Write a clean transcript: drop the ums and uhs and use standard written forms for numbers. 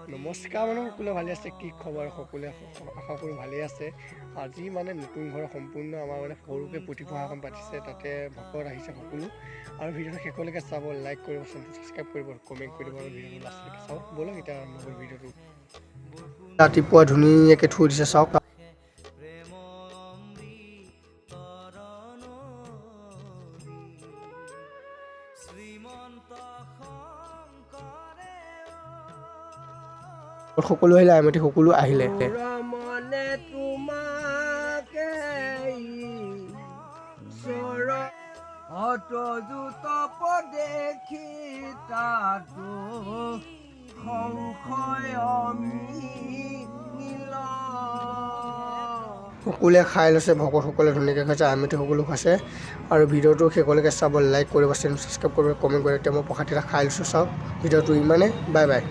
নমস্কাৰ মানুহ সকলোৱে ভালে আছে কি খবৰ সকলোৱে আশা কৰোঁ ভালেই আছে আজি মানে নতুন ঘৰ সম্পূৰ্ণ আমাৰ মানে সৰুকৈ প্ৰতিভা এখন পাতিছে তাতে ভকত আহিছে সকলো আৰু ভিডিঅ'টো শেষলৈকে চাব লাইক কৰিব চেনেলটো ছাবস্ক্ৰাইব কৰিব কমেণ্ট কৰিব আৰু ভিডিঅ'টো লাষ্টলৈকে চাওক ব'লক এতিয়া আৰম্ভ কৰোঁ ভিডিঅ'টো ৰাতিপুৱা ধুনীয়াকৈ থৈ দিছে চাওক সকলো আহিলে আইমতি সকলো আহিলে মনে তোমাকে দেখি তাতো সকলোৱে খাই লৈছে ভকতসকলে ধুনীয়াকৈ খাইছে আমিতো সকলো খাইছে আৰু ভিডিঅ'টো শেষলৈকে চাব লাইক কৰিব চেনেল ছাবস্ক্ৰাইব কৰিব কমেণ্ট কৰিব এতিয়া মই প্ৰসাদ এটা খাই লৈছোঁ চাওক ভিডিঅ'টো ইমানে বাই বাই